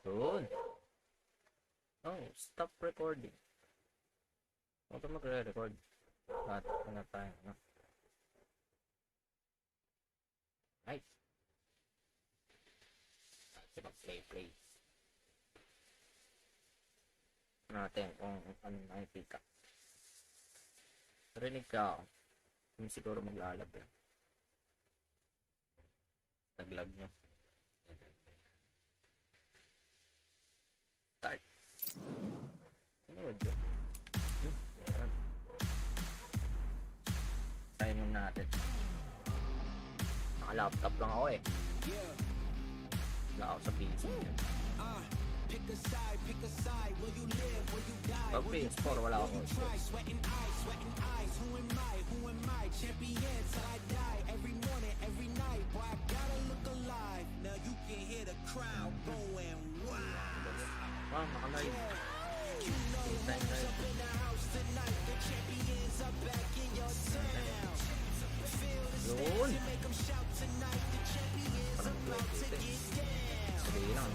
Yun. Oh, stop recording. Huwag ka magre-record. At ano tayo, no? Right. Sige, play. Natin kung ano nakikita. Rinig ka ako. Hindi siguro maglalab yan. Taglag nyo. Start. Ano ba dyan? Ayan. Try mo natin. Naka-laptop lang ako eh. Wala ako sa PC niya. Pag PS4 wala ako. Wow, nakalive. Yun. Sige lang.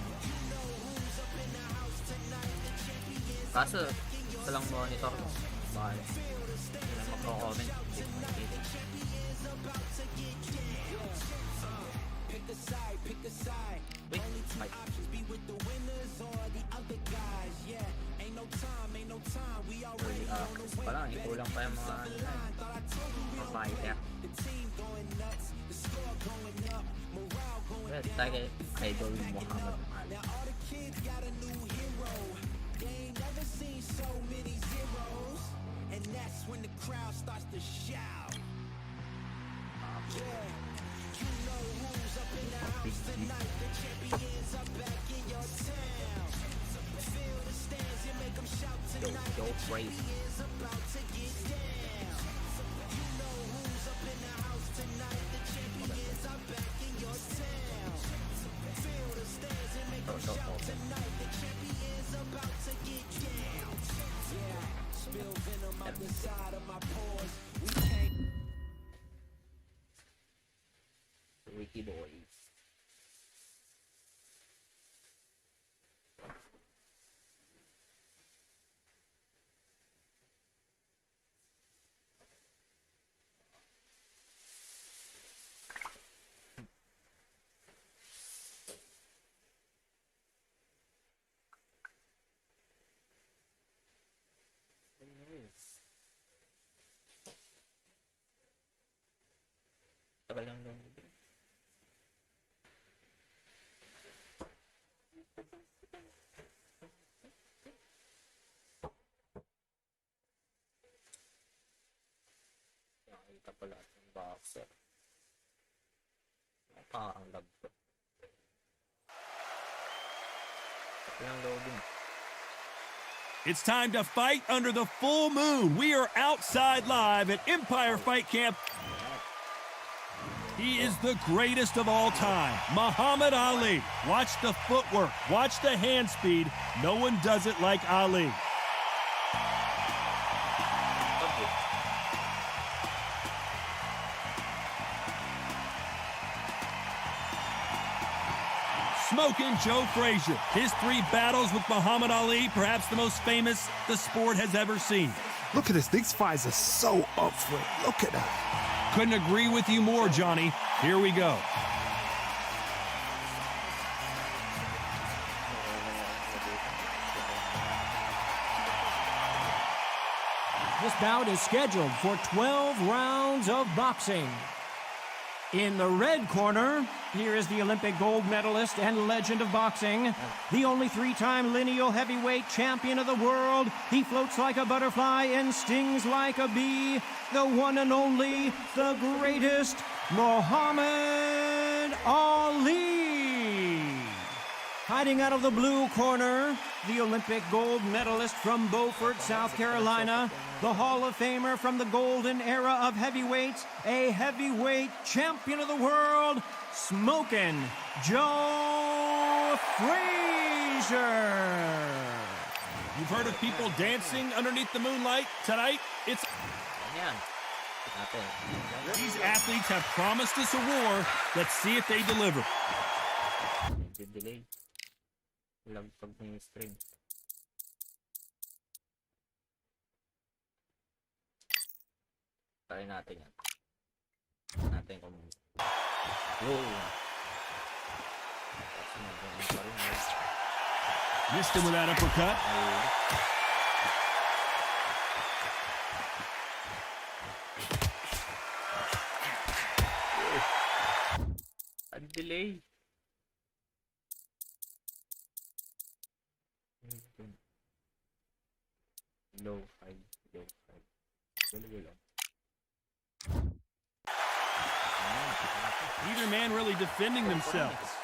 Kaso, ito lang monitor mo. Bakit? Hindi lang magko-comment. Wait, pala, ikulang pa yung mga fighter. Well, tayo kay Idol Muhammad Ali. And that's when the crowd starts to shout. Yeah, you know who's up in the house tonight. The champions are back in your town. Feel the stands and make them shout tonight. The champions about to get down. You know who's up in the house tonight. The champions are back in your town. Feel the stands and make them shout tonight. The champions about to get down. Yeah. Spill venom out the side of my pores. We can't. Ricky boys. Tagal lang lang. Nakita pala yung boxer. Parang lag ko. Tagal lang loading. It's time to fight under the full moon. We are outside live at Empire Fight Camp. He is the greatest of all time, Muhammad Ali. Watch the footwork, watch the hand speed. No one does it like Ali. Smoking Joe Frazier. His 3 battles with Muhammad Ali, perhaps the most famous the sport has ever seen. Look at this. These fights are so up for it. Look at that. Couldn't agree with you more, Johnny. Here we go. This bout is scheduled for 12 rounds of boxing. In the red corner, here is the Olympic gold medalist and legend of boxing, the only 3-time lineal heavyweight champion of the world. He floats like a butterfly and stings like a bee. The one and only, the greatest, Muhammad Ali. Hiding out of the blue corner, the Olympic gold medalist from Beaufort, South Carolina, the Hall of Famer from the golden era of heavyweights, a heavyweight champion of the world, Smokin' Joe Frazier. You've heard of people dancing underneath the moonlight? Tonight, it's... These athletes have promised us a war. Let's see if they deliver. Lagpag na yung string. Try natin yan. Natin kung... Whoa! Missed him with that uppercut. Ang delay. Low 5. Low 5. Dalawa lang. Either man really defending themselves.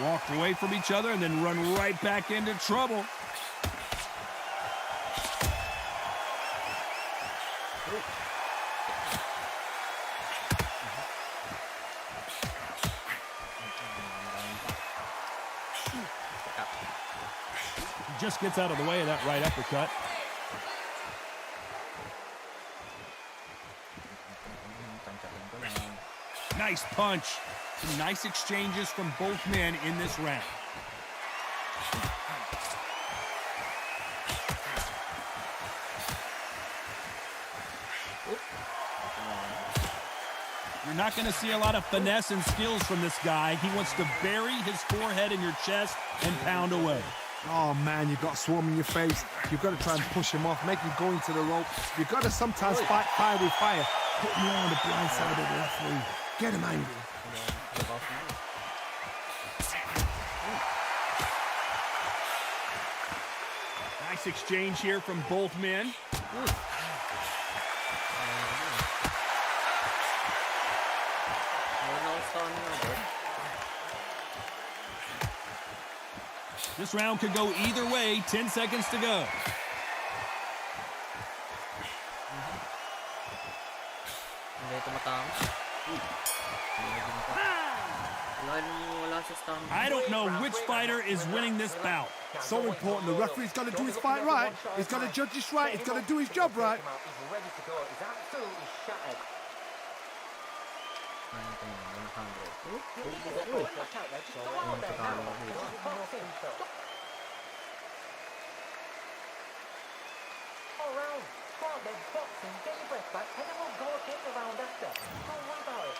Walk away from each other and then run right back into trouble. He just gets out of the way of that right uppercut. Nice punch. Some nice exchanges from both men in this round. You're not going to see a lot of finesse and skills from this guy. He wants to bury his forehead in your chest and pound away. Oh man, you've got swarm in your face. You've got to try and push him off, make him go into the rope. You've got to sometimes fight fire with fire. Put him on the blind side of the referee. Get him angry. Nice exchange here from both men. This round could go either way. 10 seconds to go. I don't know which fighter is winning this bout. So important. The referee's got to do his fight right. He's got to judge this right. He's got to do his job right. He's ready to go. He's absolutely shattered. All round. Start their boxing. Get your breath back. And then we'll go again the round after. Don't worry about it.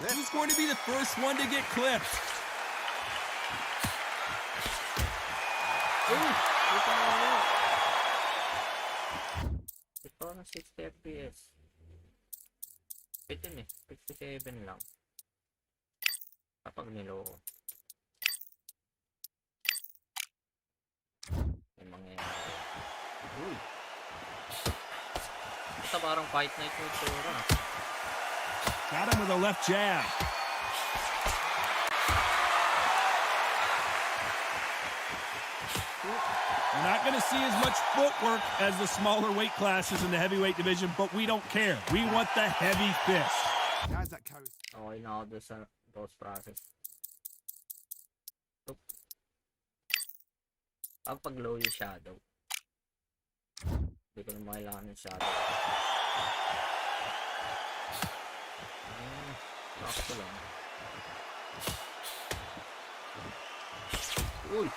Who's going to be the first one to get clipped? Ito na 60 FPS. Ito eh, 67 lang. Kapag niloko. May mangyayari. Uy! Ito parang fight night yung tura. Got him with a left jab. We're not going to see as much footwork as the smaller weight classes in the heavyweight division, but we don't care. We want the heavy fist. Guys that carry. Okay na ako doon sa those process. Kapag low yung shadow, hindi ko na makailangan ng shadow. Sakto lang. Uy!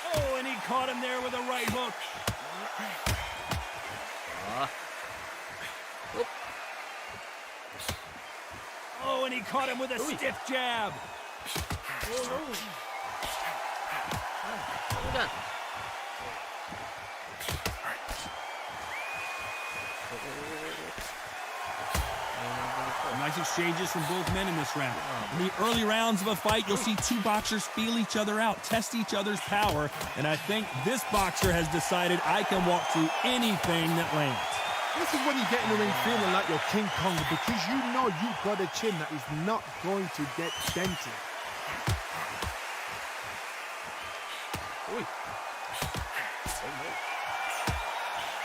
Oh, and he caught him there with a right hook. Oop. Oh, and he caught him with a stiff jab. Oh, no. Ano yan? Nice exchanges from both men in this round. In the early rounds of a fight, you'll see two boxers feel each other out, test each other's power, and I think this boxer has decided I can walk through anything that lands. This is when you get in the ring feeling like you're King Kong because you know you've got a chin that is not going to get dented.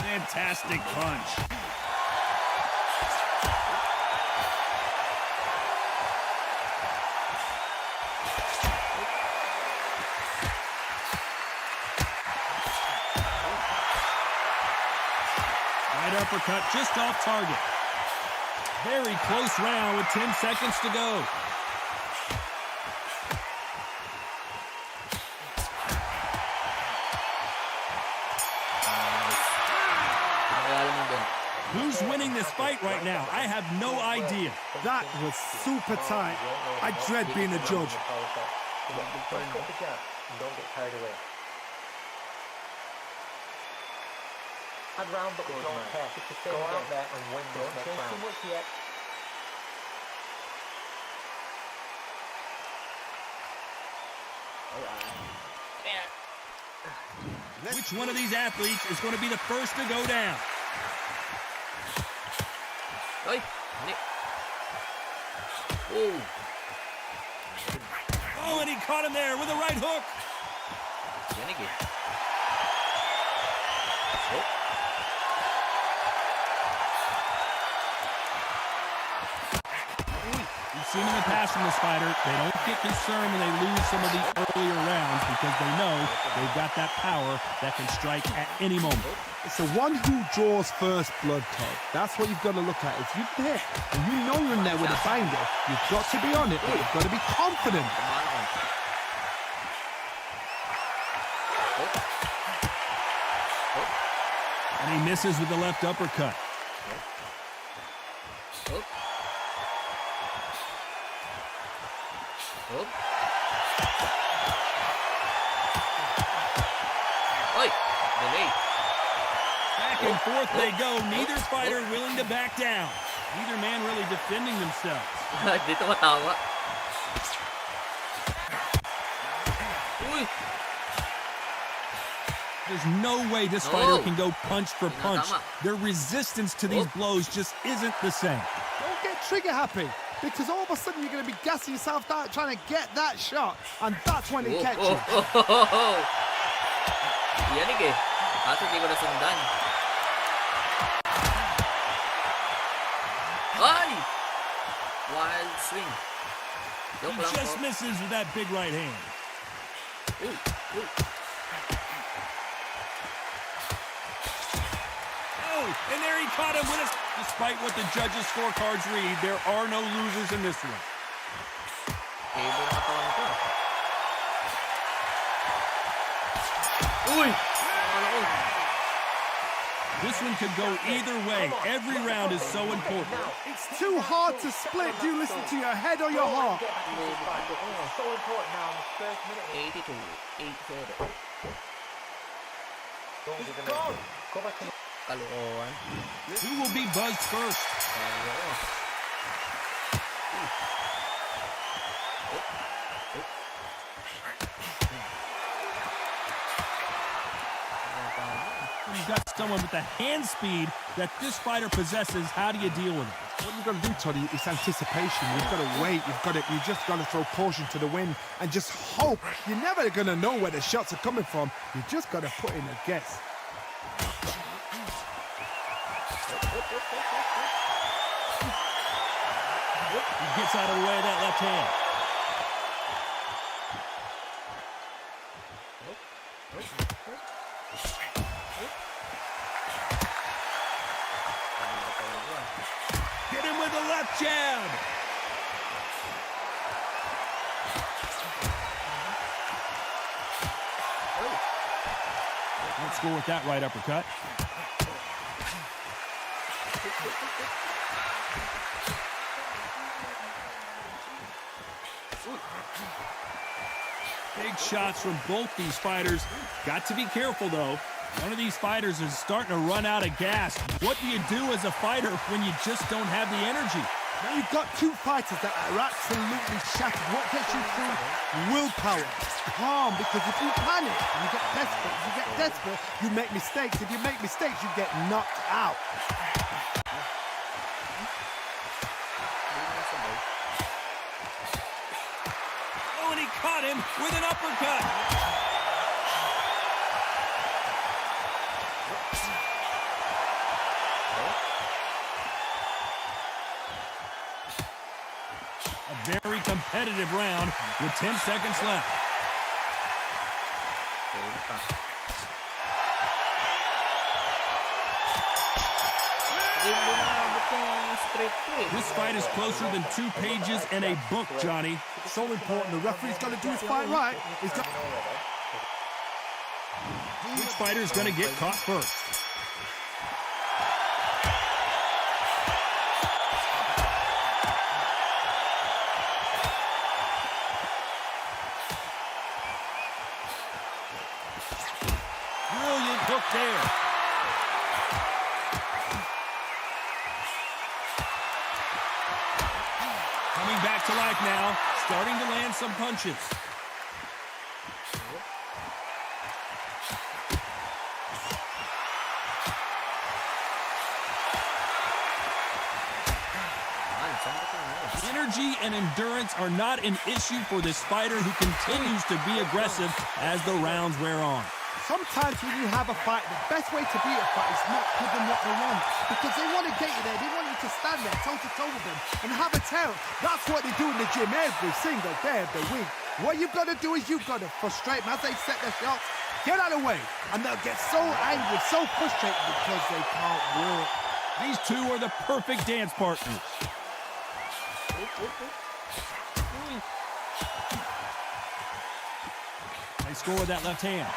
Fantastic punch. Right Right uppercut just off target. Very close round with 10 seconds to go. Who's winning this fight right now? I have no idea. That was super tight. I dread being a judge. Cut the jab and don't get carried away. I'd round up, don't care. Go out there and win this next round. Don't change too much yet. Which one of these athletes is going to be the first to go down? Ôi, oh. Oh, and he caught him there with a right hook. Yan lagi. We've seen in the past from this fighter, they don't get concerned when they lose some of these earlier rounds because they know they've got that power that can strike at any moment. It's the one who draws first blood, Todd. That's what you've got to look at. If you're there and you know you're in there with a binder, you've got to be on it, but you've got to be confident. And he misses with the left uppercut. Oi, delay. Back and forth they go. Neither fighter willing to back down. Neither man really defending themselves. Dito matawa. Uy. There's no way this fighter Oh. can go punch for punch. Tinatama. Their resistance to these blows just isn't the same. Don't get trigger happy, because all of a sudden you're going to be gassing yourself out trying to get that shot, and that's when it catches you. Yan lagi. Kaso di ko nasundan. Ay! Wild swing. Joke He lang just po. misses with that big right hand. Uy, uy. Oh, and there he caught him with a... Despite what the judges' scorecards read, there are no losers in this one. Cable na katawan ko. Uy! Ano ko? This one could go either way. Every round is so important. It's too hard to split. Do you listen to your head or your heart? Get back to this fight. It's so important now in the first minute. 82, 87. Don't give him anything. Go back to Kalokohan. Who will be buzzed first? You've got someone with the hand speed that this fighter possesses. How do you deal with it? What you've got to do, Toddy, is anticipation. You've got to wait. You just got to throw caution to the wind and just hope. You're never going to know where the shots are coming from. You just got to put in a guess. He gets out of the way of that left hand. Hit him with the left jab. Let's go with that right uppercut. Big shots from both these fighters. Got to be careful, though. One of these fighters is starting to run out of gas. What do you do as a fighter when you just don't have the energy? Now you've got two fighters that are absolutely shattered. What gets you through? Willpower. Calm, because if you panic, you get desperate. If you get desperate, you make mistakes. If you make mistakes, you get knocked out. Oh, and he caught him with an uppercut. A very competitive round with 10 seconds left. Hindi na abot yung straight ko eh. This fight is closer than 2 pages in a book, Johnny. So important. The referee's got to do his fight right. He's got. Which fighter's going to get caught first? Brilliant hook there. Coming back to life now, starting to land some punches. Energy and endurance are not an issue for this fighter who continues to be aggressive as the rounds wear on. Sometimes when you have a fight, the best way to beat a fight is not give them what they want. Because they want to get you there. They want you to stand there toe-to-toe with them and have a tell. That's what they do in the gym every single day of the week. What you've got to do is you've got to frustrate them as they set their shots. Get out of the way. And they'll get so angry, so frustrated because they can't work. These two are the perfect dance partners. Nice score with that left hand.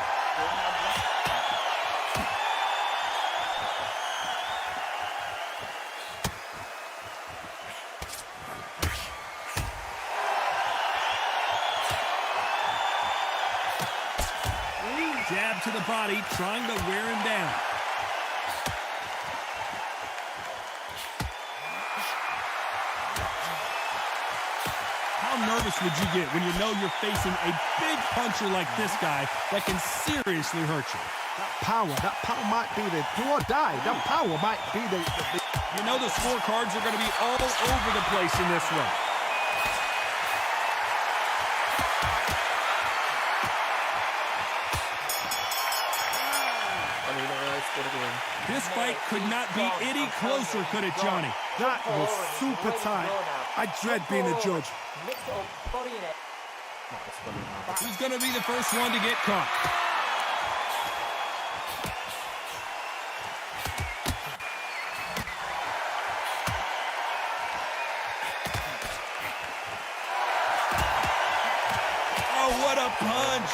Jab to the body, trying to wear him down. How nervous would you get when you know you're facing a big puncher like this guy that can seriously hurt you? That power might be the do or die. That power might be the You know the scorecards are going to be all over the place in this one. This fight could not be any closer, could it, Johnny? That was super tight. I dread being a judge. Mix it up, body in it. Who's going to be the first one to get caught? Oh, what a punch!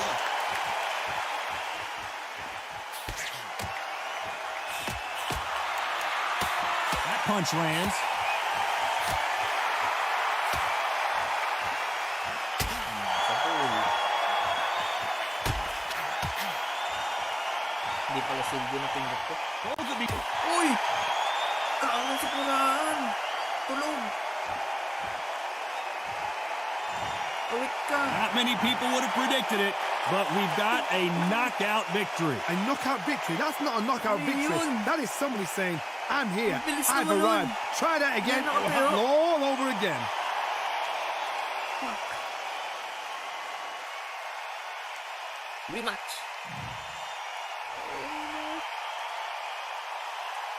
That punch lands. Hindi pala silbi na pindot ko. Both of you. Uy! Kaangan sa punaan! Tulog! Awit ka! Not many people would have predicted it, but we've got a knockout victory. A knockout victory. That's not a knockout victory. Yun. That is somebody saying, I'm here. Ang bilis I've naman nun. arrived. Try that again. It will happen all over again. Rematch!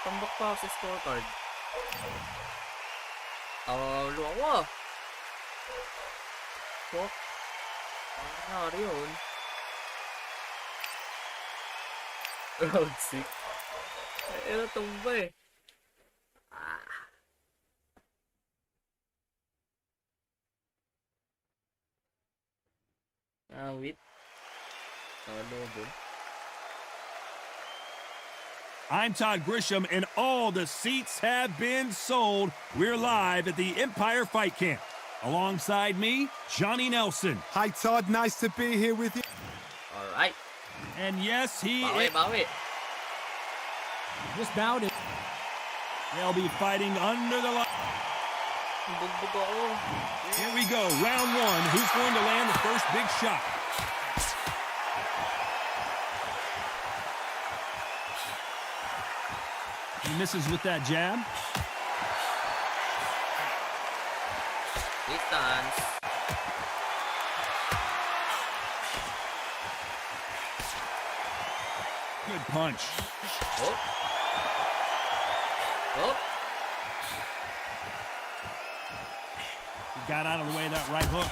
Tambak pa ako sa scorecard. Tawalo ako. Fuck. Ano nangyari yun? Round 6. Ay, natumba eh. Wait. Tawalo ako. I'm Todd Grisham, and all the seats have been sold. We're live at the Empire Fight Camp. Alongside me, Johnny Nelson. Hi, Todd. Nice to be here with you. Alright. And yes, he Bawi, bawi. This bout is They'll be fighting under the light. Bugbog ako. Here we go, round one. Who's going to land the first big shot? He misses with that jab. Distance. Good punch. Oh. Oh. He got out of the way of that right hook.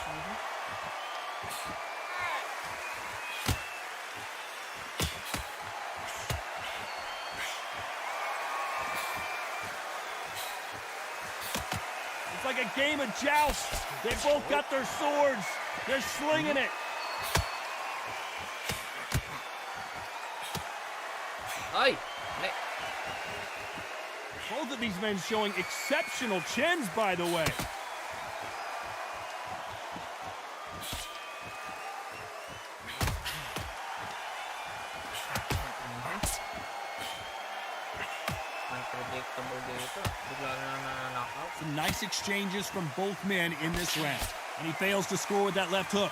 like a game of joust. They both got their swords. They're slinging it. Ay! Both of these men showing exceptional chins, by the way. Some nice exchanges from both men in this round. And he fails to score with that left hook.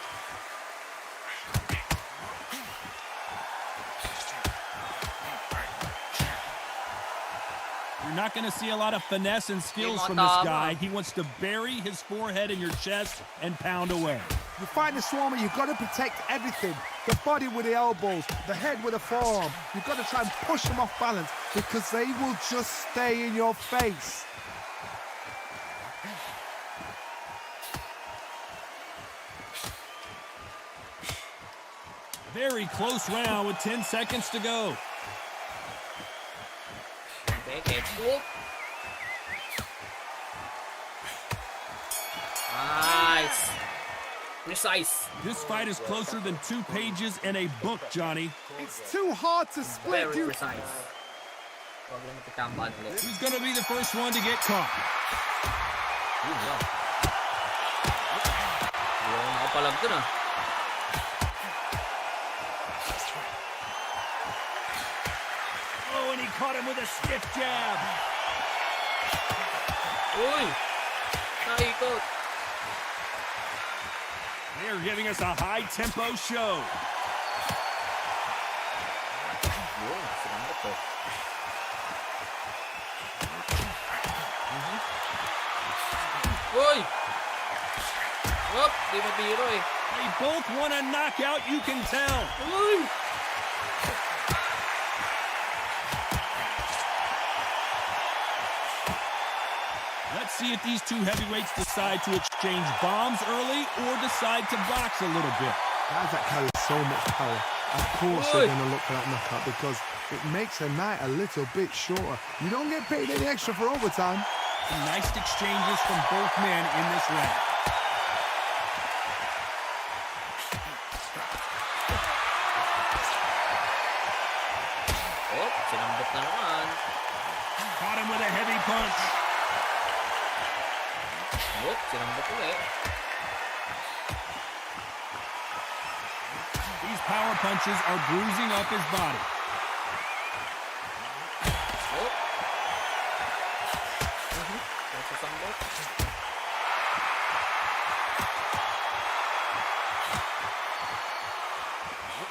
You're not going to see a lot of finesse and skills from this guy. He wants to bury his forehead in your chest and pound away. You fight the Swarmer, you've got to protect everything. The body with the elbows, the head with the forearm. You've got to try and push them off balance because they will just stay in your face. Very close round with 10 seconds to go. Nice. Precise. This fight is closer than 2 pages in a book, Johnny. It's too hard to split. Very precise. Who's going to be the first one to get caught? Oh, and he caught him with a stiff jab. Uy! Naikot. They're giving us a high-tempo show. Uy! Whoop! Di mabiro eh. They both want a knockout, you can tell. Uy! Let's see if these 2 heavyweights decide to exchange bombs early or decide to box a little bit. Guys that carry so much power, of course they're going to look for that knockout because it makes the night a little bit shorter. You don't get paid any extra for overtime. Some nice exchanges from both men in this round. Oh, sinambot na naman. Caught him with a heavy punch. Whoop, sinambot ulit. These power punches are bruising up his body. Whoop. Nasasambot.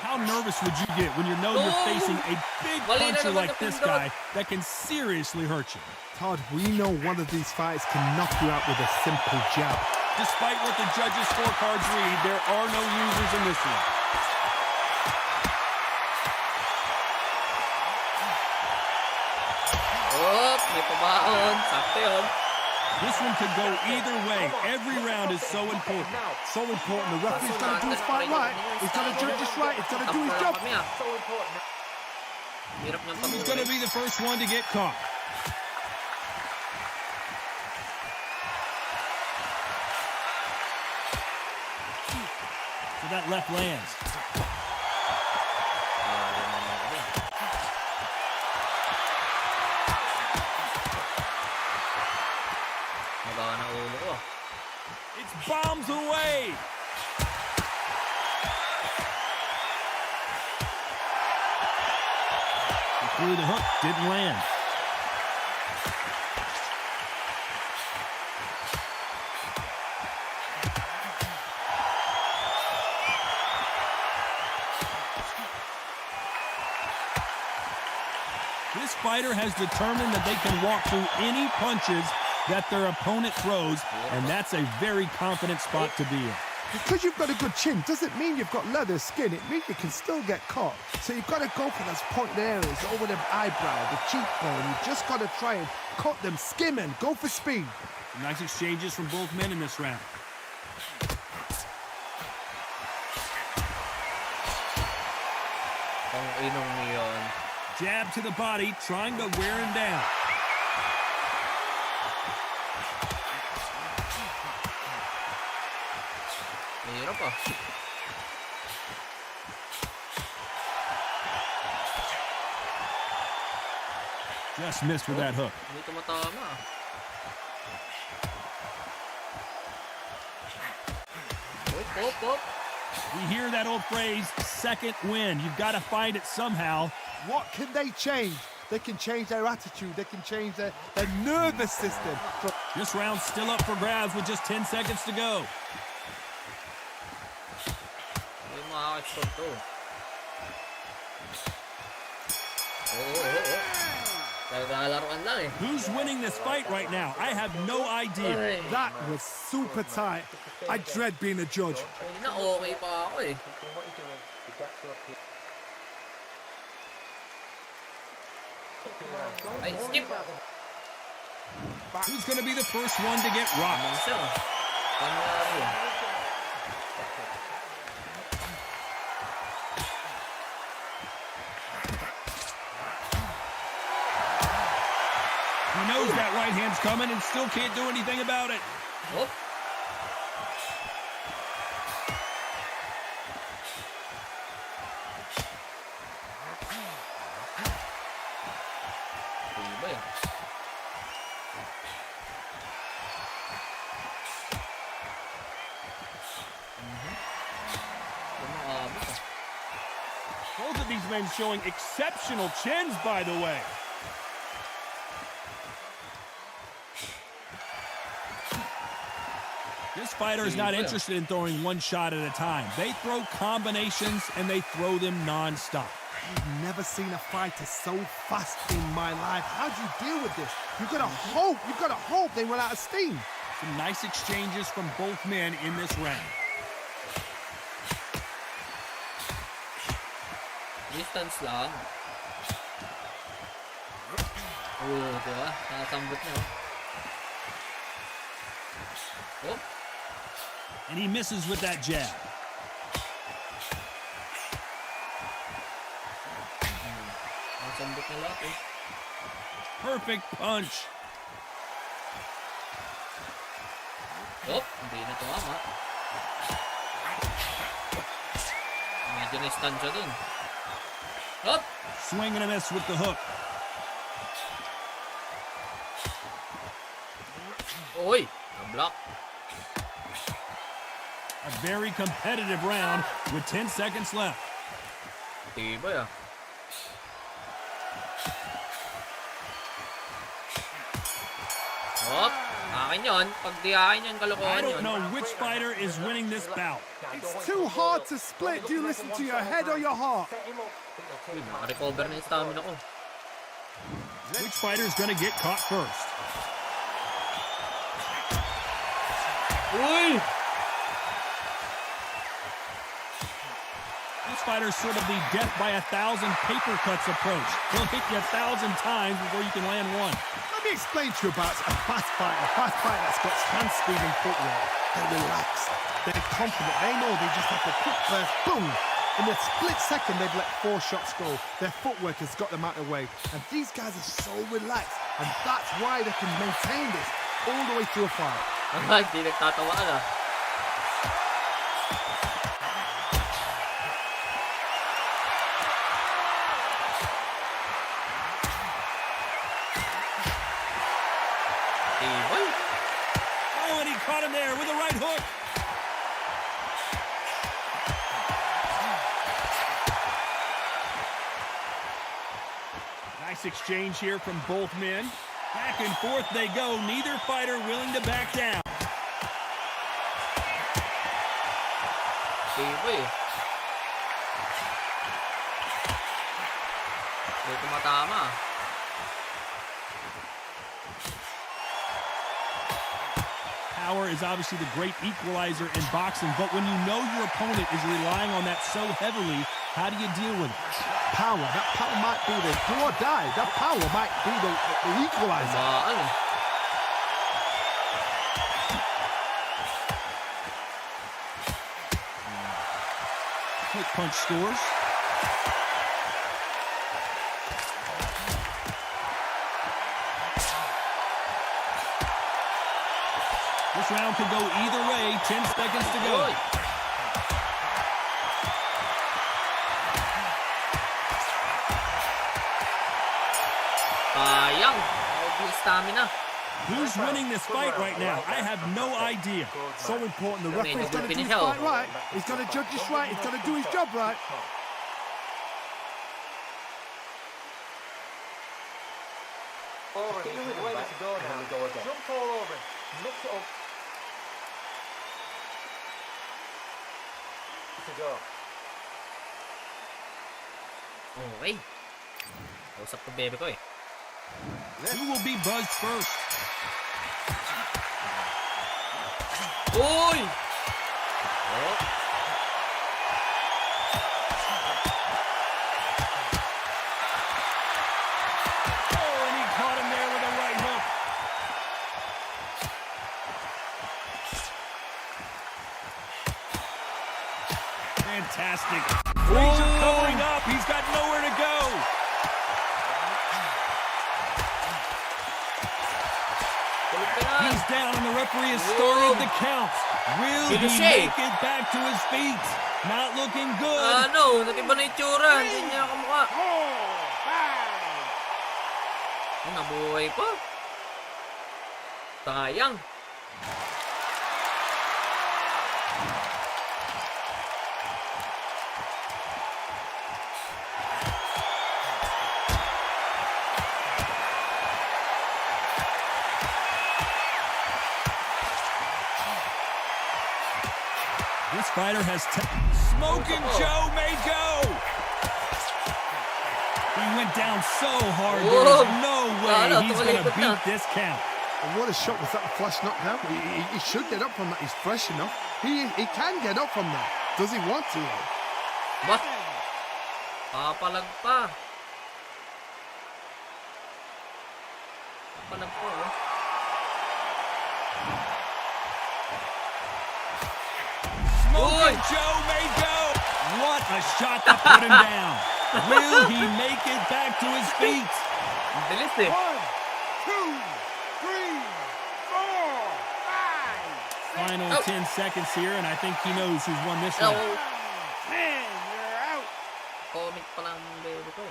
How nervous would you get when you know you're facing a big puncher like this guy that can seriously hurt you? Todd, we know one of these fights can knock you out with a simple jab. Despite what the judges' scorecards read, there are no losers in this one. Whoop, may pabaon. Sakto yun. This one could go either way. Every round is so important. So important. The referee's got to do his fight right. He's got to judge this right. He's got to do his job. So important. Hirap niyang Who's going to be the first one to get caught? So that left lands. Magawa ng ulo ko. It's bombs away. He threw the hook, didn't land. This fighter has determined that they can walk through any punches that their opponent throws, and that's a very confident spot to be in. Because you've got a good chin doesn't mean you've got leather skin. It means you can still get caught. So you've got to go for those pointed areas, over the eyebrow, the cheekbone. You've just got to try and cut them, skim and go for speed. Nice exchanges from both men in this round. Ang inong niyon. Jab to the body, trying to wear him down. pa. Just missed with that hook. Hindi tumatama. Op. We hear that old phrase, second win. You've got to find it somehow. What can they change? They can change their attitude. They can change their nervous system. This round's still up for grabs with just 10 seconds to go. Hindi makaka-stop to. Laruan lang eh. Who's winning this fight right now? I have no idea. Ay. That was super tight. I dread being a judge. Hindi na okay pa ako eh. Thinking what you're doing, you get to a peak. Ay, skip! Who's going to be the first one to get rocked? Mansa. Pangyari yun. He knows that right hand's coming and still can't do anything about it. Oh. Iba yan. Lumakabot ah. Both of these men showing exceptional chins, by the way. This fighter is not interested in throwing one shot at a time. They throw combinations and they throw them non-stop. I've never seen a fighter so fast in my life. How do you deal with this? You've got to hope they run out of steam. Some nice exchanges from both men in this round. Distance lang. Oo, diba? Nakasambot niya. Oh. And he misses with that jab. Nakasambot niya lahat eh. Perfect punch. Oh, hindi na tumama. Medyo na-stun siya dun. Oh! Swing and a miss with the hook. Uy! Na-block. A very competitive round with 10 seconds left. Tibay ah. Oh! Akin yun. Pag di akin yun, I kalokohan don't yun. know which fighter is winning this bout. It's too hard to split. Do you listen to your head or your heart? Set him up. Uy, naka-recover na yung stamina ko. Which fighter is going to get caught first? Uy! This fighter's sort of the death by 1,000 paper cuts approach. He'll hit you 1,000 times before you can land one. Let me explain to you about a fast fighter. A fast fighter that's got hand speed and footwork. They're relaxed. They're confident. They know they just have to quick burst, boom. In a split second, they've let 4 shots go. Their footwork has got them out of the way. And these guys are so relaxed. And that's why they can maintain this all the way through a fight. Hindi nagtatawaan ah. Tibay. Oh, and he caught him there with a right hook. Nice exchange here from both men. Back and forth they go. Neither fighter willing to back down. Tibay. Hindi tumatama. Power is obviously the great equalizer in boxing, but when you know your opponent is relying on that so heavily, how do you deal with it? Power. That power might be the do or die. That power might be the equalizer. Baan eh. Quick punch scores. This round could go either way. 10 seconds to go. Uy! Sayang. Obvious stamina. Who's winning this fight right now? I have no idea. So important. The Okay, referee's got to do his finish fight right. He's got to judge this right. He's got to do his job right. Orange, ready to go now. Jump all over him. Mix it up. To go. Okay. Kausap ko bebe ko eh. Who will be buzzed first? Uy! Oh. Oh, and he caught him there with a right hook. Fantastic. Frazier covering up. He's got nowhere to go. He's down and the referee has started the count. Will he make it back to his feet? Not looking good. Ano? Nag-iba na itsura. Hindi niya kamukha. Nabuhay pa. Sayang. This fighter has Smoking Joe may go. He went down so hard. There's no way he's going to beat this count. And what a shot was that, a flash knockdown? He should get up from that. He's fresh enough. He can get up from that. Does he want to? Ba? Papalag pa. Papalag po, oh. Smoking Joe may go. What a shot to put him down. Will he make it back to his feet? Ang bilis eh. 1, 2, 3, 4, 5. Final 10 seconds here, and I think he knows who's won this round. Man, you're out. Comic pa lang bebe ko.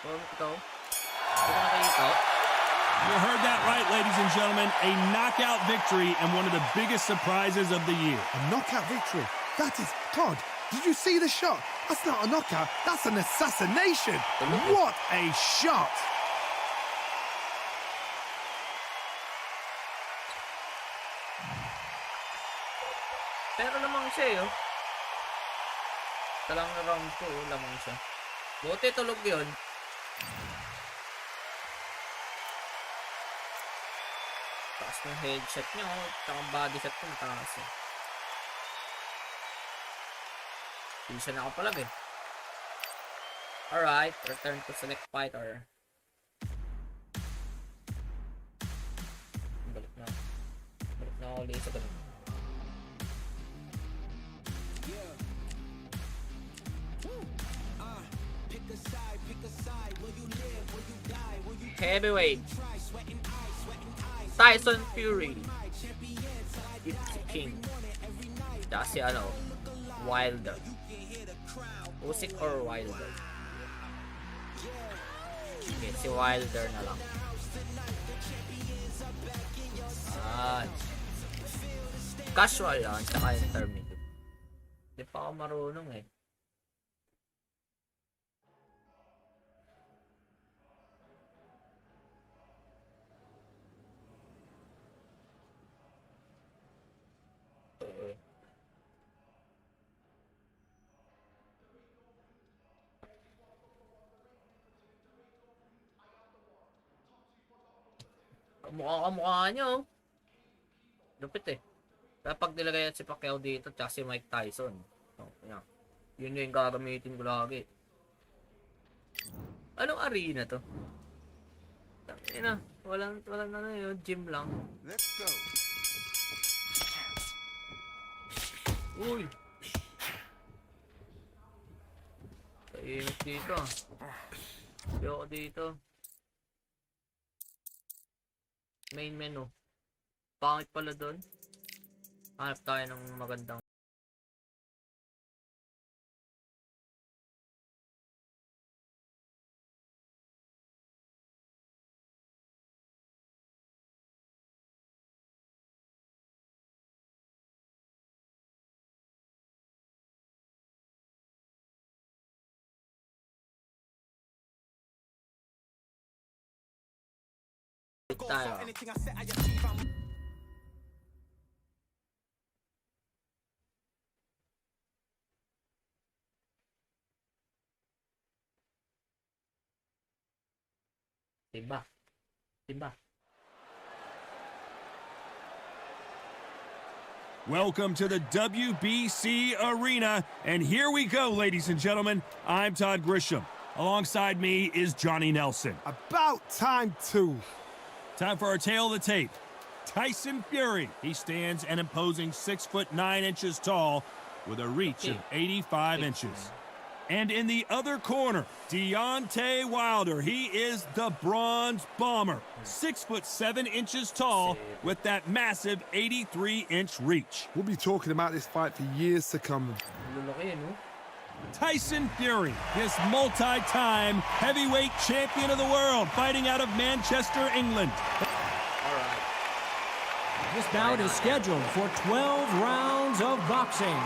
Comic ito. Ito na kayo ito. You heard that right, ladies and gentlemen. A knockout victory and one of the biggest surprises of the year. A knockout victory. That is, Todd, did you see the shot? That's not a knockout. That's an assassination. What a shot. Pero lamang siya eh, oh. Talang na round 2, oh, lamang siya. Buti tulog yun. Taas ng headshot niya, oh. Tsaka body shot ko, mataas eh. Hindi siya nakapalag eh. Alright, return to select fighter. Balik na. Balik na ako ulit sa ganun. Heavyweight Tyson Fury. It's the king. Tsaka si ano, Wilder. Usyk or Wilder? Okay, si Wilder na lang. Casual lang, tsaka intermediate. Hindi pa ako marunong eh. Kamukha nyo. Lupit eh. Kaya pag nilagay si Pacquiao dito, tsaka si Mike Tyson. Oh, yan. Yun yung gagamitin ko lagi. Anong arena to? Tangina, walang ano yun, gym lang. Let's go. Uy! Tahimik dito ah. Ayoko dito. Main menu. Pangit pala doon. Hanap tayo ng magandang tayo. Timba. Timba. Welcome to the WBC Arena, and here we go, ladies and gentlemen. I'm Todd Grisham. Alongside me is Johnny Nelson. About time too. Time for our tale of the tape. Tyson Fury. He stands an imposing 6'9" tall with a reach of 85 inches. And in the other corner, Deontay Wilder. He is the Bronze Bomber, 6'7" tall with that massive 83-inch reach. We'll be talking about this fight for years to come. Lulaki, no? Tyson Fury, this multi-time heavyweight champion of the world, fighting out of Manchester, England. Alright. This bout is scheduled for 12 rounds of boxing.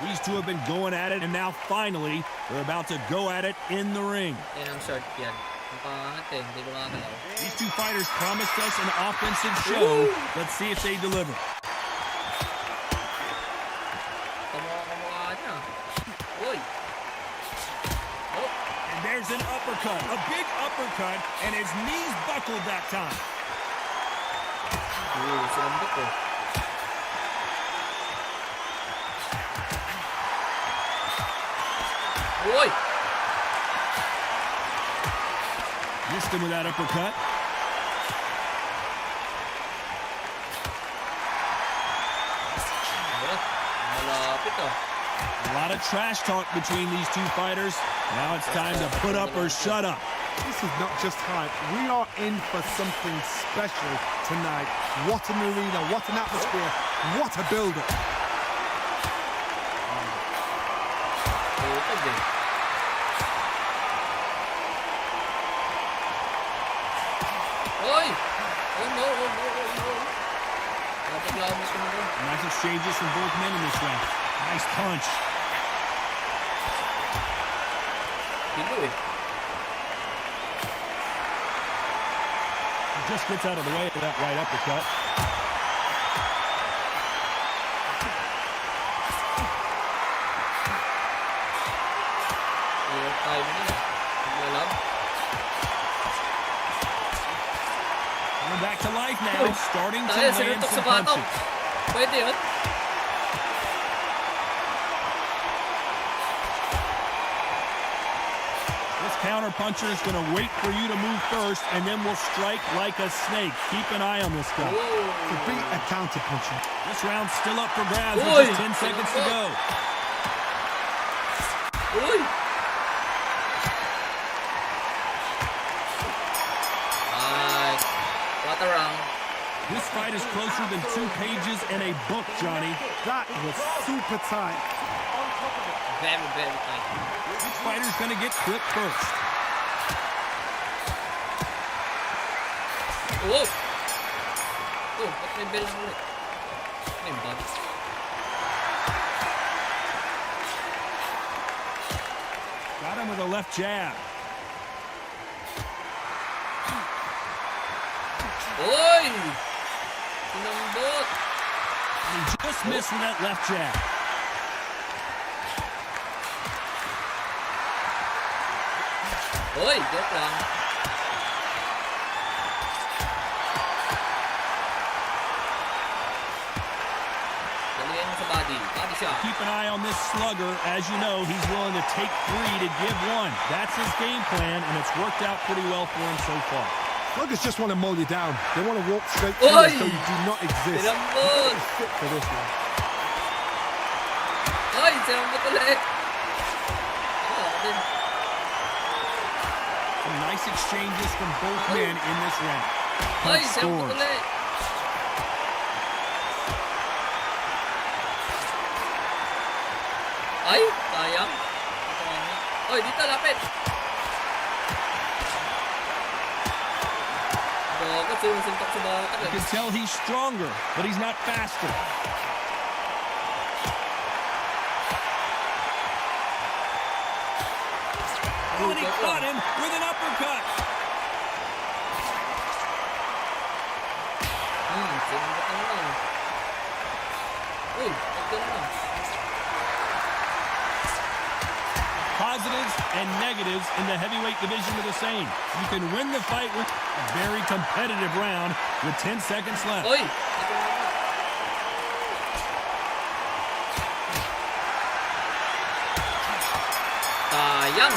These two have been going at it, and now finally, they're about to go at it in the ring. Yan ang short yan. Ang pangangat eh, hindi ko makakalaw. These two fighters promised us an offensive show. Let's see if they deliver. Kamukha niya. Uy! Oh! And there's an uppercut, a big uppercut, and his knees buckled that time. Uy, sinambot ko. Uy! Missed him with that uppercut. Malapit ah. A lot of trash talk between these two fighters. Now it's time to put up or shut up. This is not just hype. We are in for something special tonight. What an arena, what an atmosphere, what a build-up. Tutog eh. Oy! Oh no, oh no, oh no. Napaglamas ko na rin. Nice exchanges from both men in this round. Nice punch. Pilo eh. He just gets out of the way of that right uppercut. Ayan tayo na yun. Naglalab. Coming back to life now, starting to Tayo, land sinuntok sa some batok. punches. Pwede yun. This counter puncher is going to wait for you to move first, and then will strike like a snake. Keep an eye on this guy. To beat a counter-puncher. This round's still up for grabs with Oy! just 10 seconds to go. Uy! Alright. What a round. This fight is closer than 2 pages in a book, Johnny. That was super tight. Very, very tight. Which fighter's going to get clipped first? Oh! Oh, ba't may bell ulit? May bug. Got him with a left jab. Oy! Sinambot! And he just missed with that left jab. Oy, joke lang. Dalihan mo sa body. Body shot. Keep an eye on this slugger. As you know, he's willing to take 3 to give 1. That's his game plan, and it's worked out pretty well for him so far. Sluggers just want to mow you down. They want to walk straight through Oy! you so you do not exist. Sinambot! Fit for this one. Oy, sinambot ulit. Oh, din. Some nice exchanges from both men in this round. Oy, Punch sinambot scores. ulit. Ay, sayang. Oy, dito, lapit. Bakit sinusuntok sa batak You eh? can tell he's stronger, but he's not faster. Oh, and he caught him with an uppercut. lang. Positives and negatives in the heavyweight division are the same. You can win the fight with a very competitive round with 10 seconds left. Oy! Sayang!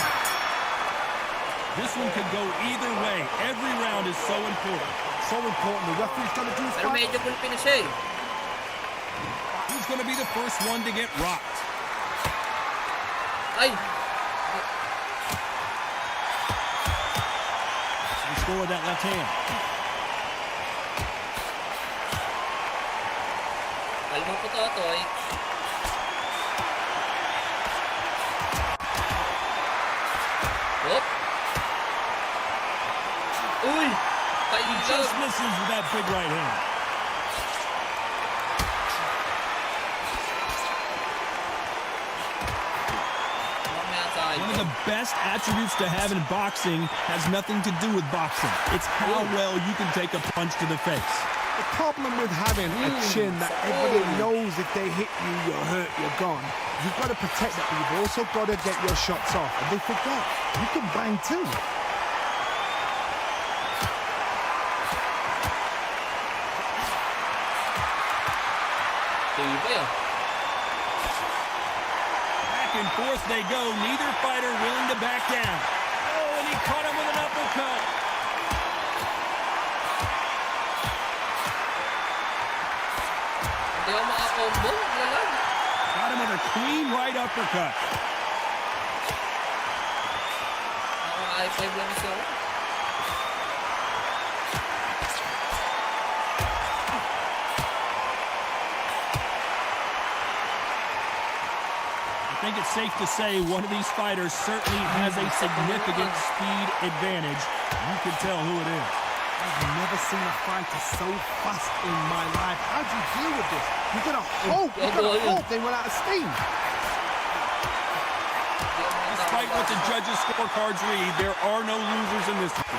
This one could go either way. Every round is so important. So important. The referee's going to do his Pero fight. medyo gulpi na siya eh. Who's going to be the first one to get rocked? Ay! He scored that left hand. Kalma po to, Toy. Hop! Uy! He just Pailog! misses with that big right hand. Mamaya sa akin. One of the best attributes to have in boxing has nothing to do with boxing. It's how well you can take a punch to the face. The problem with having a chin that everybody knows if they hit you, you're hurt, you're gone. You've got to protect that, but you've also got to get your shots off. And they forget, you can bang too. Tibay ah. Back and forth they go. Neither fighter willing to back down. Oh, and he caught him with an uppercut. Hindi ako makakombo. Lalag. Got him with a clean right uppercut. Naka-i5 lang siya. I think it's safe to say one of these fighters certainly has a significant speed advantage. You can tell who it is. I've never seen a fighter so fast in my life. How do you deal with this? You've got to hope they run out of steam. Despite what the judges' scorecards read, there are no losers in this one.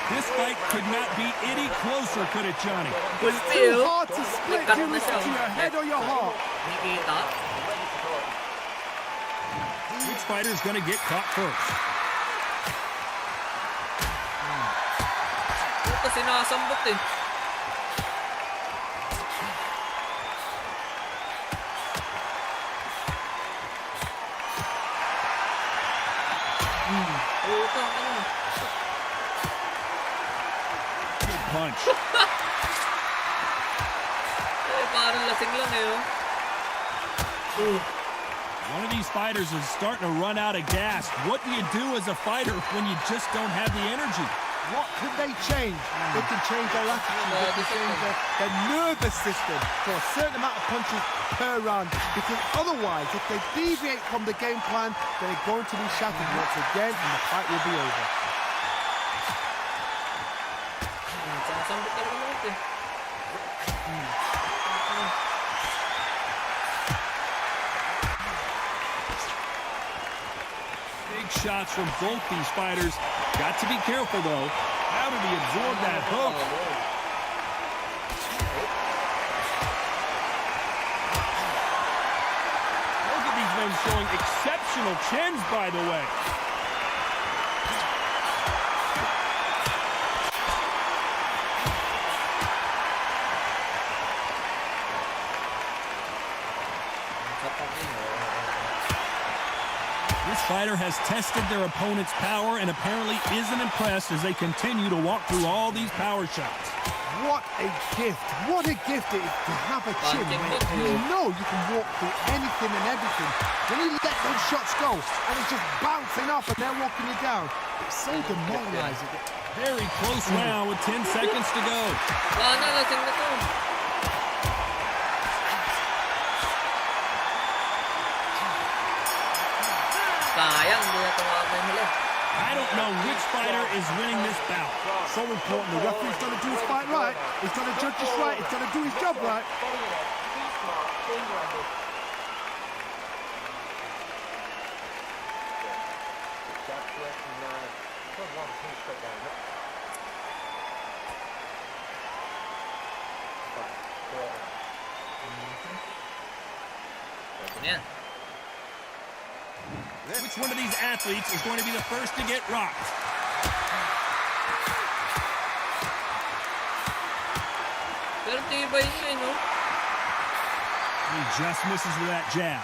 This fight could not be any closer, could it, Johnny? Too hard to split. Do you listen to your head or your heart? Nakita. Which fighter's going to get caught first? Ito sinasambot eh. Ito, ano? Good punch. Eh, parang lasing lang eh, oh. One of these fighters is starting to run out of gas. What do you do as a fighter when you just don't have the energy? What can they change? They can change their attitude. They can change their nervous system for a certain amount of punches per round. Because otherwise, if they deviate from the game plan, they're going to be shattered once again, and the fight will be over. Sinasambot talaga naman ito eh. Big shots from both these fighters. Got to be careful, though. How did he absorb that hook? Look at these men showing exceptional chins, by the way. This fighter has tested their opponent's power and apparently isn't impressed as they continue to walk through all these power shots. What a gift. What a gift it is to have a chin where you know you can walk through anything and everything. When you let those shots go and it's just bouncing off and they're walking you down, it's so demoralizing. Very close round with 10 seconds to go. Na, lasing na to. Sayang, hindi na tumama yung huli. I don't know which fighter is winning this bout. So important. The referee's got to do his fight right. He's got to judge this right. He's got to do his job right. on 2 straight down. Yep. Fine. Go out now. Pwede na yan. Which one of these athletes is going to be the first to get rocked? Pero tibay niya, no? He just misses with that jab.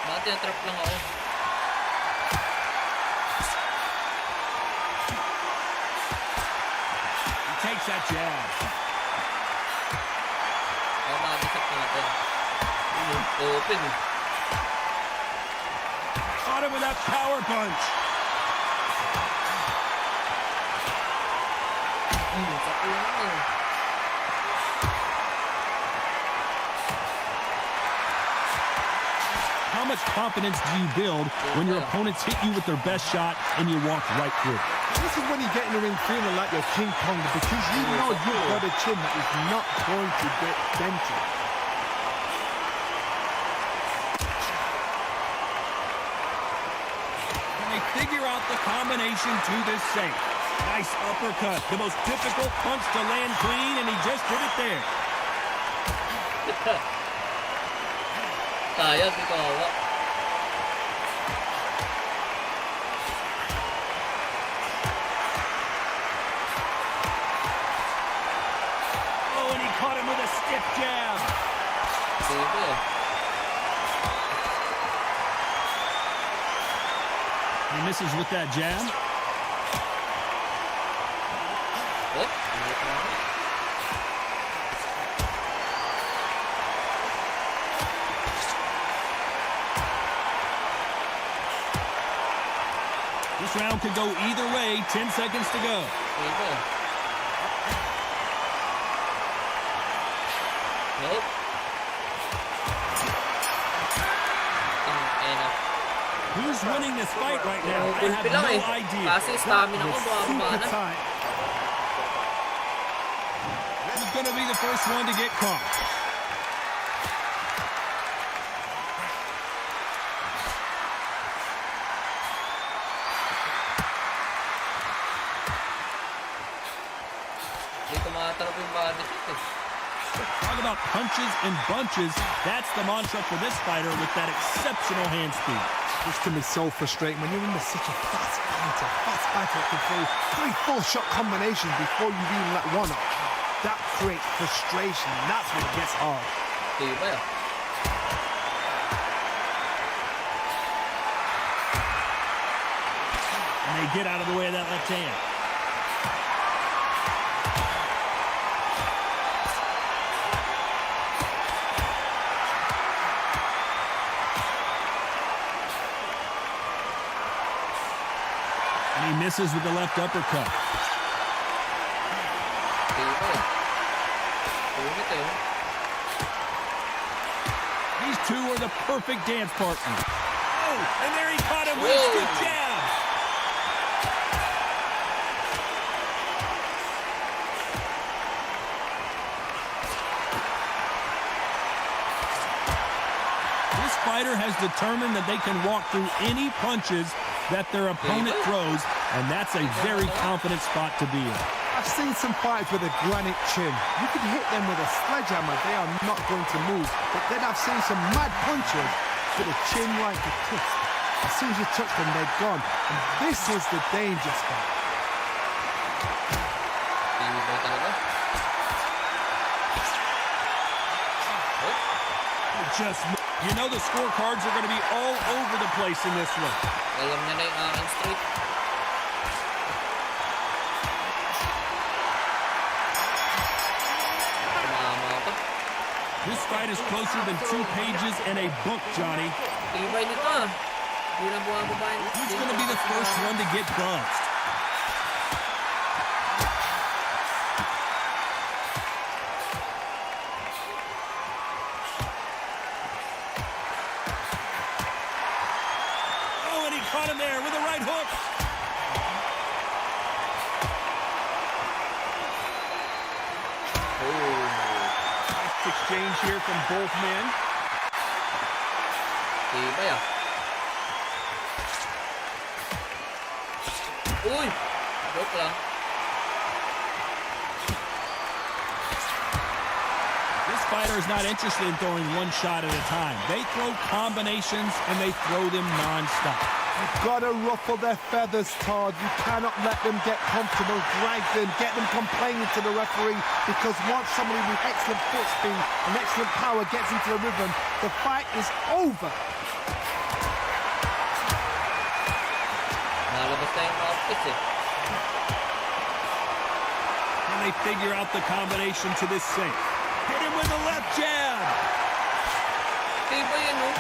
Baka tinatrap lang ako. He takes that jab. Baka makadisap natin. Open eh. Caught him with that power punch. Sa puno. How much confidence do you build when your opponents hit you with their best shot and you walk right through? This is when you get in the ring feeling like you're King Kong because you know you've got a chin that is not going to get dented. And they figure out the combination to this safe. Nice uppercut. The most difficult punch to land clean, and he just did it there. Sayang, di kawawa. Oh, and he caught him with a stiff jab. Sige. He misses with that jab. Oh, init na ako. This round could go either way. 10 seconds to go. Sige. Nope. Who's winning this fight right now? I have Gulpi lang no eh. idea. Kasi stamina ko, Super bumababa na. tight. Who's going to be the first one to get caught? Hindi tumatarap yung body shot eh. Talk about punches and bunches. That's the mantra for this fighter with that exceptional hand speed. This can be so frustrating when you're in such a fast fighter that can throw 3-4 shot combinations before you even let one off. That creates frustration, and that's when it gets hard. Diba ya? And they get out of the way of that left hand. And he misses with the left uppercut. Diba eh. Unit eh. These two are the perfect dance partners. Oh, and there he caught him with a Whoa. stiff jab. This fighter has determined that they can walk through any punches that their opponent throws, and that's a very confident spot to be in. I've seen some fighters with a granite chin. You can hit them with a sledgehammer, they are not going to move. But then I've seen some mad punchers with a chin like a crisp. As soon as you touch them, they're gone. And this is the danger spot. Diba talaga? Just, you know the scorecards are going to be all over the place in this one. Alam niya na yung aking streak. Tumama pa. This fight is closer than 2 pages in a book, Johnny. Tibay nito ah. Hindi na bumababa yung... Who's going to be the first one to get buzzed? Oh, and he caught him there with a right hook. Nice exchange here from both men. Tibay ah. Uy! Joke lang. This fighter is not interested in throwing one shot at a time. They throw combinations, and they throw them non-stop. You've got to ruffle their feathers, Todd. You cannot let them get comfortable, drag them, get them complaining to the referee, because once somebody with excellent foot speed and excellent power gets into the rhythm, the fight is over. Nalabas na yung outfits eh. And they figure out the combination to this sink. Hit him with a left jab. Tiba yun, no?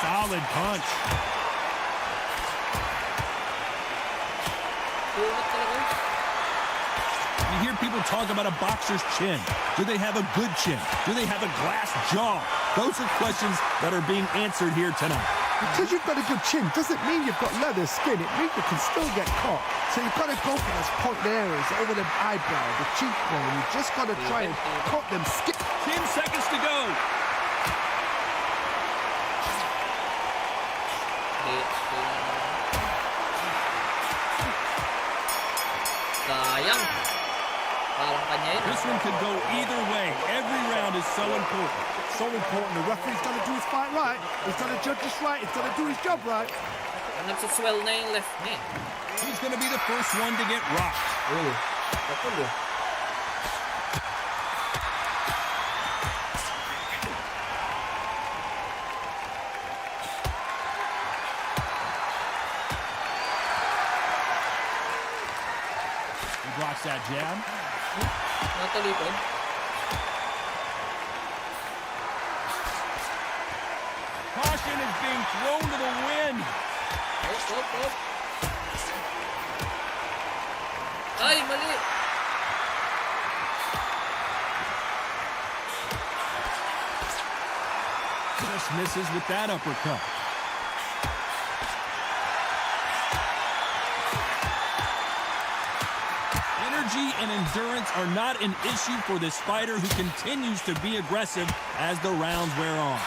Solid punch. Tulad talaga. You hear people talk about a boxer's chin. Do they have a good chin? Do they have a glass jaw? Those are questions that are being answered here tonight. Because you've got a good chin doesn't mean you've got leather skin. It means you can still get caught. So you've got to go for those point areas over the eyebrow, the cheekbone. You've just got to try and cut them skin. 10 seconds to go. Sayang. Parang kanya yun. This one could go either way. Every round is so important. So important. The referee's got to do his fight right. He's got to judge this right. He's got to do his job right. Nagsaswell na yung left niya. He's going to be the first one to get rocked. Oo. Kapulo. He blocks that jab. Natalikod. Caution is being thrown to the wind. Op. Ay, mali. Just misses with that uppercut. Energy and endurance are not an issue for this fighter who continues to be aggressive as the rounds wear on.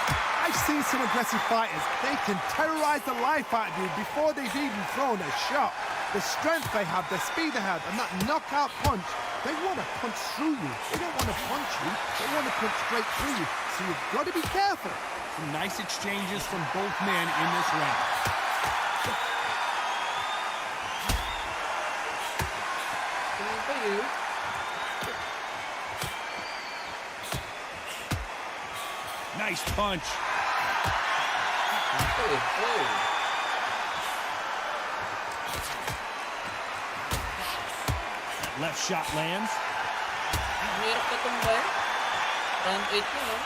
I've seen some aggressive fighters. They can terrorize the life out of you before they've even thrown a shot. The strength they have, the speed they have, and that knockout punch, they want to punch through you. They don't want to punch you. They want to punch straight through you. So you've got to be careful. Some nice exchanges from both men in this round. Tingin pa yun. Nice punch. Oh. That left shot lands. Mahirap na tumbay. Round 8 na, no?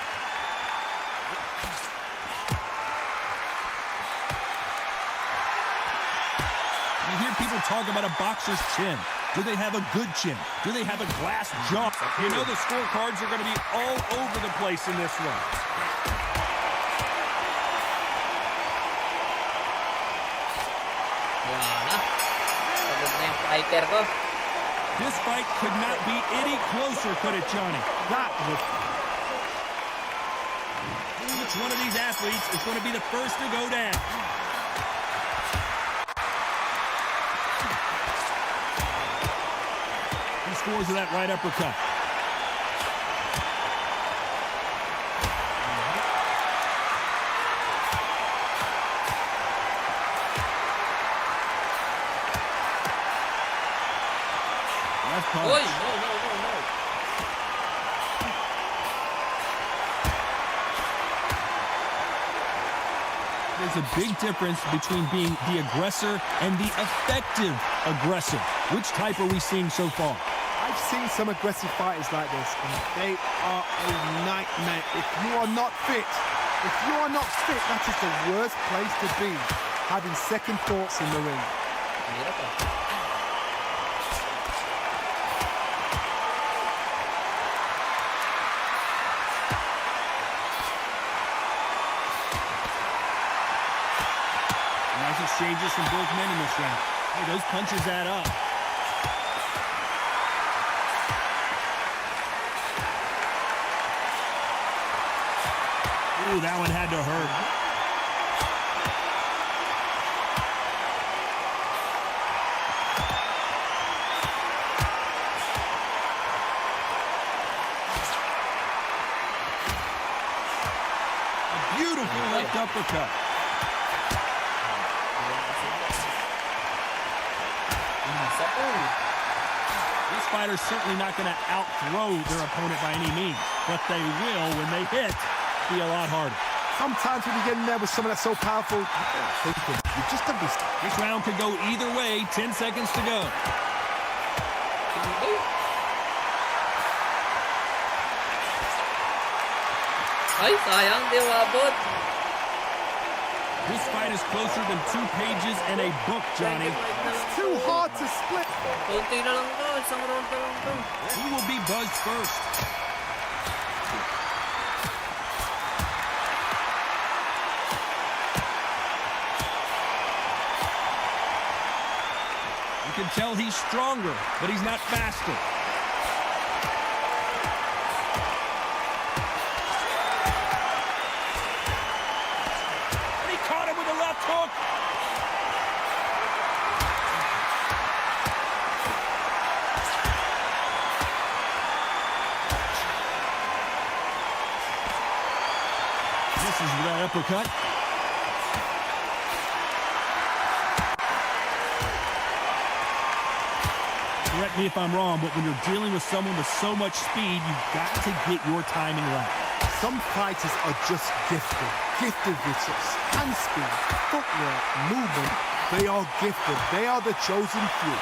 You hear people talk about a boxer's chin. Do they have a good chin? Do they have a glass jaw? You know the scorecards are going to be all over the place in this one. Wala na. Pagod na yung fighter ko. This fight could not be any closer, could it, Johnny? That was... Which one of these athletes is going to be the first to go down? He scores with that right uppercut. Left punch. Oy! No. There's a big difference between being the aggressor and the effective aggressor. Which type are we seeing so far? I've seen some aggressive fighters like this, and they are a nightmare. If you are not fit, that is the worst place to be, having second thoughts in the ring. Hirap ah. Nice exchanges from both men in this round. Hey, those punches add up. Ooh, that one had to hurt. A beautiful left uppercut. These fighters certainly not going to out-throw their opponent by any means, but they will, when they hit, be a lot harder. Sometimes when you get in there with someone that's so powerful, you just got to be... This round could go either way. 10 seconds to go. Ay, sayang, di umabot. This fight is closer than 2 pages in a book, Johnny. It's too hard to split. Kunti na lang to. Isang round pa lang to. Who will be buzzed first? You can tell he's stronger, but he's not faster. And he caught him with a left hook. Misses with that uppercut. Correct me if I'm wrong, but when you're dealing with someone with so much speed, you've got to get your timing right. Some fighters are just gifted with such hand speed, footwork, movement. They are gifted. They are the chosen few.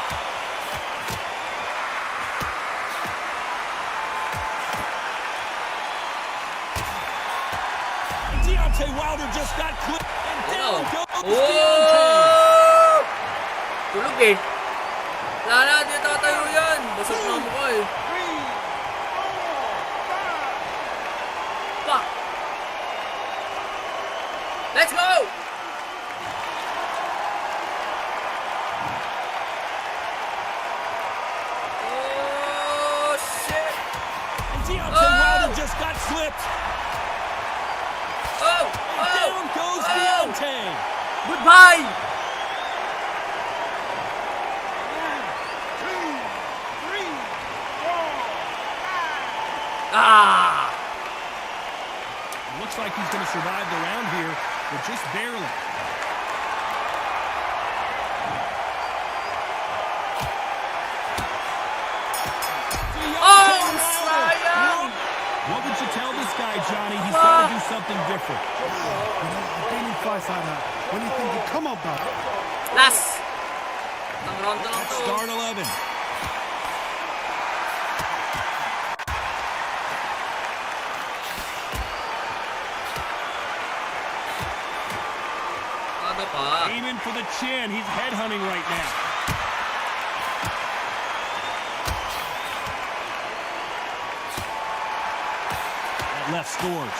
Deontay Wilder just got clipped, and down goes Deontay. Oh! Tulog eh. Lala, di tatayo yan. Basag na mukha eh. Fuck. Let's go! Oh, shit. And Deontay Wilder just got slipped. Oh! And down goes Deontay. Goodbye! Ah! Looks like he's going to survive the round here, but just barely. Oh, sayang! What would you tell this guy, Johnny? He's got to do something different. Being in fights like that, when you're thinking, come on, bro. Last! Ang round na lang to. Start 11. Aga pa. Aiming for the chin. He's headhunting right now. That left scores.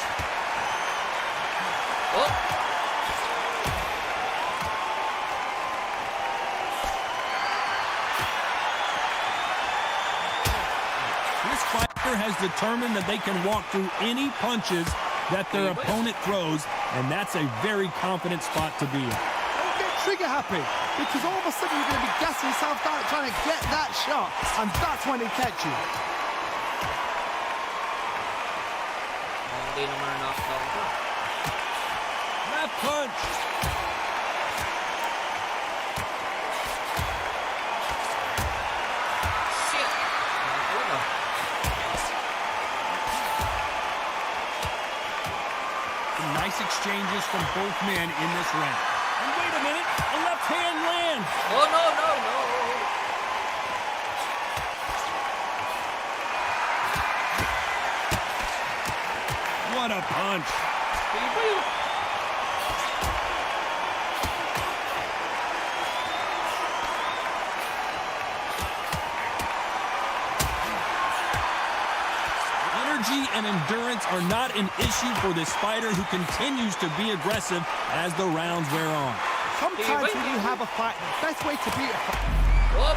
Oh! This fighter has determined that they can walk through any punches that their opponent throws, and that's a very confident spot to be in. Don't get trigger happy, because all of a sudden you're going to be gassing yourself out trying to get that shot, and that's when it catch you. Hindi naman knockdown to. Left punch. Shit! Nakakala. Some nice exchanges from both men in this round. And wait a minute, a left hand lands. Oh, no, no, no. What a punch. Energy and endurance are not an issue for this fighter who continues to be aggressive as the rounds wear on. Sometimes when you have a fight, the best way to beat a fight... Oh!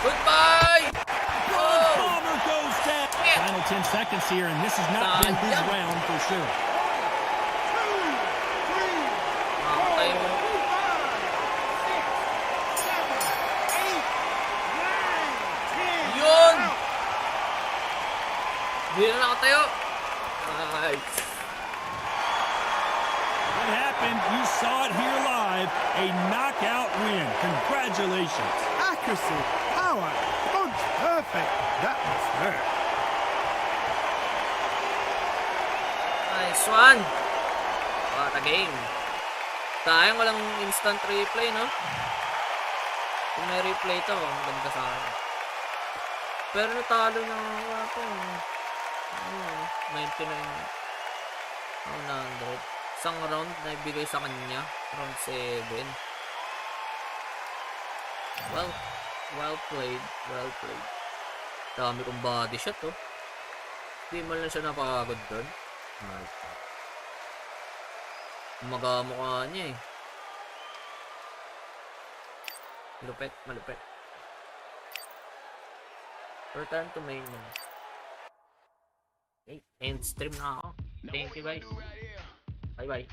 Goodbye! Oh! Bomber goes down. Final 10 seconds here, and this has not been his round for sure. a knockout win. Congratulations. Accuracy, power, punch, perfect. That was her. Nice one. What a game. Sayang walang instant replay, no? Kung may replay to, ang ganda sa akin. Pero natalo na ako. 99 100. Isang round na ibigay sa kanya. Round 7. Well played. Well played. Dami kong body shot, oh. Hindi man lang siya napakagod doon. Magamukha niya eh. Malupit. Return to main mo. Okay, end stream na ako. Thank you guys. Bye bye.